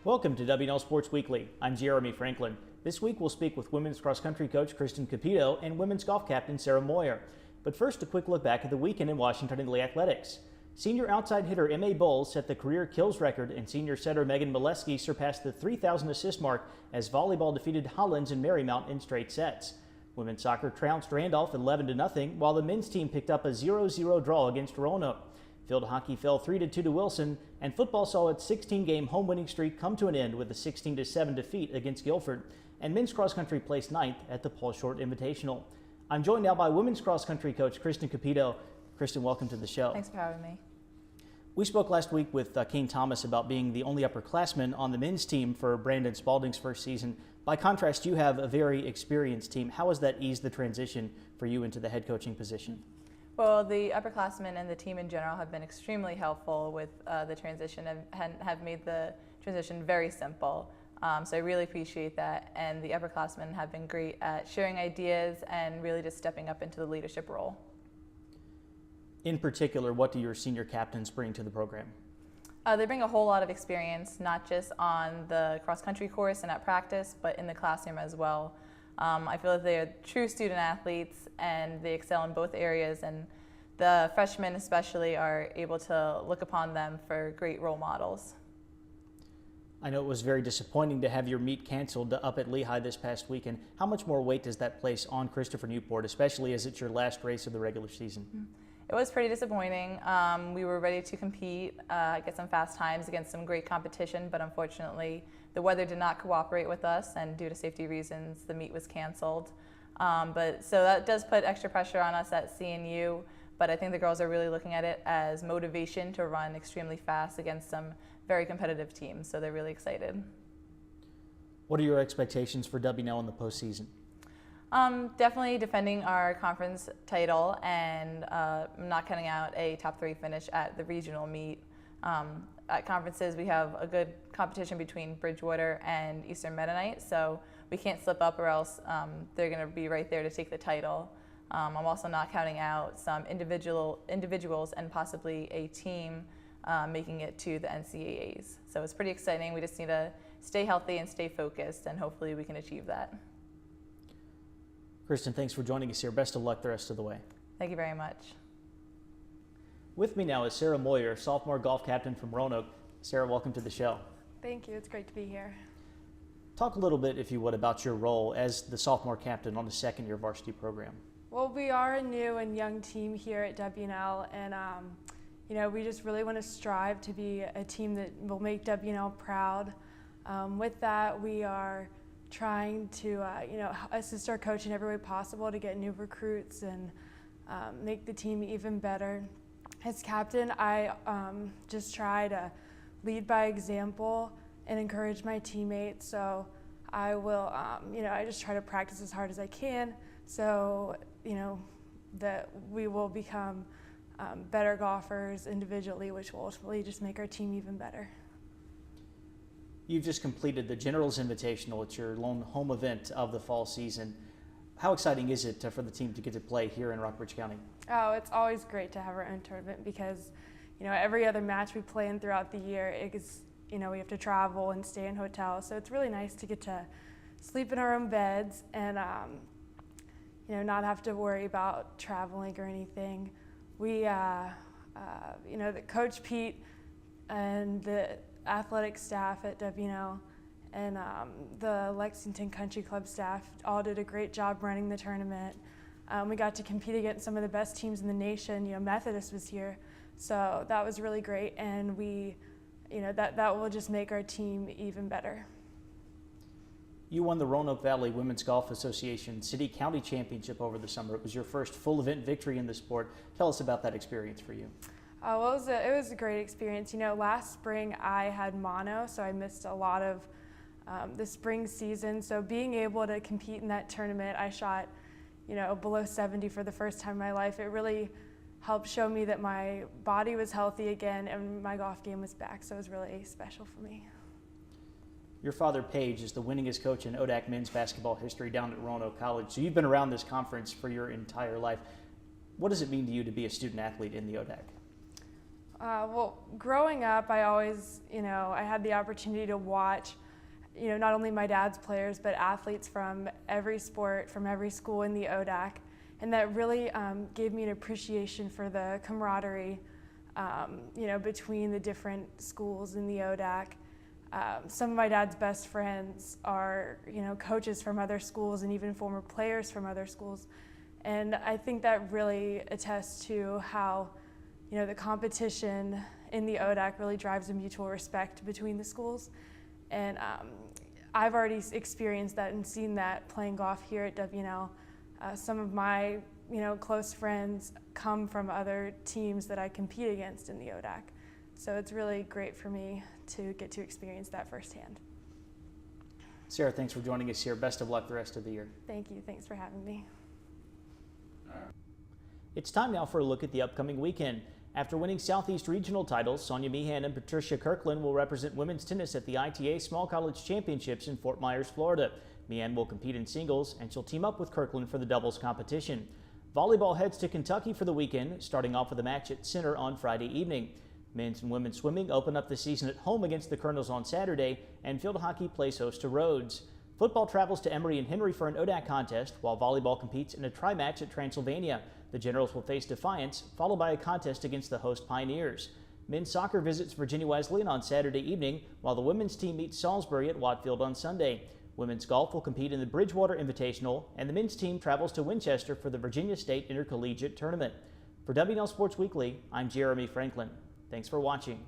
Welcome to WNL Sports Weekly. I'm Jeremy Franklin. This week we'll speak with women's cross country coach Kristin Cupido and women's golf captain Sara Moir. But first, a quick look back at the weekend in Washington in the athletics. Senior outside hitter M.A. Bowles set the career kills record, and senior setter Megan Molesky surpassed the 3,000 assist mark as volleyball defeated Hollins and Marymount in straight sets. Women's soccer trounced Randolph 11-0, while the men's team picked up a 0-0 draw against Roanoke. Field hockey fell 3-2 to Wilson, and football saw its 16-game home winning streak come to an end with a 16-7 defeat against Guilford. And men's cross country placed 9th at the Paul Short Invitational. I'm joined now by women's cross country coach Kristin Cupido. Kristin, welcome to the show. Thanks for having me. We spoke last week with Kane Thomas about being the only upperclassman on the men's team for Brandon Spalding's first season. By contrast, you have a very experienced team. How has that eased the transition for you into the head coaching position? Well, the upperclassmen and the team in general have been extremely helpful with the transition and have made the transition very simple. So I really appreciate that. And the upperclassmen have been great at sharing ideas and really just stepping up into the leadership role. In particular, what do your senior captains bring to the program? They bring a whole lot of experience, not just on the cross-country course and at practice, but in the classroom as well. I feel that they are true student athletes and they excel in both areas, and the freshmen especially are able to look upon them for great role models. I know it was very disappointing to have your meet canceled up at Lehigh this past weekend. How much more weight does that place on Christopher Newport, especially as it's your last race of the regular season? It was pretty disappointing. We were ready to compete, get some fast times against some great competition, but unfortunately the weather did not cooperate with us, and due to safety reasons the meet was canceled. So that does put extra pressure on us at CNU, but I think the girls are really looking at it as motivation to run extremely fast against some very competitive teams, so they're really excited. What are your expectations for WNL in the postseason? Definitely defending our conference title and not cutting out a top 3 finish at the regional meet. At conferences, we have a good competition between Bridgewater and Eastern Mennonite, so we can't slip up or else they're going to be right there to take the title. I'm also not counting out some individuals and possibly a team making it to the NCAAs. So it's pretty exciting. We just need to stay healthy and stay focused, and hopefully we can achieve that. Kristin, thanks for joining us here. Best of luck the rest of the way. Thank you very much. With me now is Sara Moir, sophomore golf captain from Roanoke. Sara, welcome to the show. Thank you. It's great to be here. Talk a little bit, if you would, about your role as the sophomore captain on the second-year varsity program. Well, we are a new and young team here at WNL, and we just really want to strive to be a team that will make WNL proud. With that, we are trying to assist our coach in every way possible to get new recruits and make the team even better. As captain, I just try to lead by example and encourage my teammates. So I will, I just try to practice as hard as I can, so that we will become better golfers individually, which will ultimately just make our team even better. You've just completed the Generals Invitational. It's your lone home event of the fall season. How exciting is it for the team to get to play here in Rockbridge County? Oh, it's always great to have our own tournament because, every other match we play in throughout the year, we have to travel and stay in hotels. So it's really nice to get to sleep in our own beds and, not have to worry about traveling or anything. We, the Coach Pete and the athletic staff at WNL and the Lexington Country Club staff all did a great job running the tournament. We got to compete against some of the best teams in the nation. Methodist was here, so that was really great, and we, that will just make our team even better. You won the Roanoke Valley Women's Golf Association City-County Championship over the summer. It was your first full event victory in the sport. Tell us about that experience for you. Well, it was a great experience. Last spring I had mono, so I missed a lot of the spring season. So being able to compete in that tournament, I shot, below 70 for the first time in my life. It really helped show me that my body was healthy again and my golf game was back. So it was really special for me. Your father, Paige, is the winningest coach in ODAC men's basketball history down at Roanoke College. So you've been around this conference for your entire life. What does it mean to you to be a student athlete in the ODAC? Well, growing up, I always, I had the opportunity to watch, not only my dad's players, but athletes from every sport, from every school in the ODAC. And that really gave me an appreciation for the camaraderie, between the different schools in the ODAC. Some of my dad's best friends are, coaches from other schools and even former players from other schools. And I think that really attests to how, the competition in the ODAC really drives a mutual respect between the schools. And I've already experienced that and seen that playing golf here at WNL. Some of my, close friends come from other teams that I compete against in the ODAC. So it's really great for me to get to experience that firsthand. Sarah, thanks for joining us here. Best of luck the rest of the year. Thank you. Thanks for having me. It's time now for a look at the upcoming weekend. After winning Southeast Regional titles, Sonia Meehan and Patricia Kirkland will represent women's tennis at the ITA Small College Championships in Fort Myers, Florida. Meehan will compete in singles, and she'll team up with Kirkland for the doubles competition. Volleyball heads to Kentucky for the weekend, starting off with a match at Center on Friday evening. Men's and women's swimming open up the season at home against the Colonels on Saturday, and field hockey plays host to Rhodes. Football travels to Emory and Henry for an ODAC contest, while volleyball competes in a tri-match at Transylvania. The Generals will face Defiance, followed by a contest against the host Pioneers. Men's soccer visits Virginia Wesleyan on Saturday evening, while the women's team meets Salisbury at Watfield on Sunday. Women's golf will compete in the Bridgewater Invitational, and the men's team travels to Winchester for the Virginia State Intercollegiate Tournament. For WNL Sports Weekly, I'm Jeremy Franklin. Thanks for watching.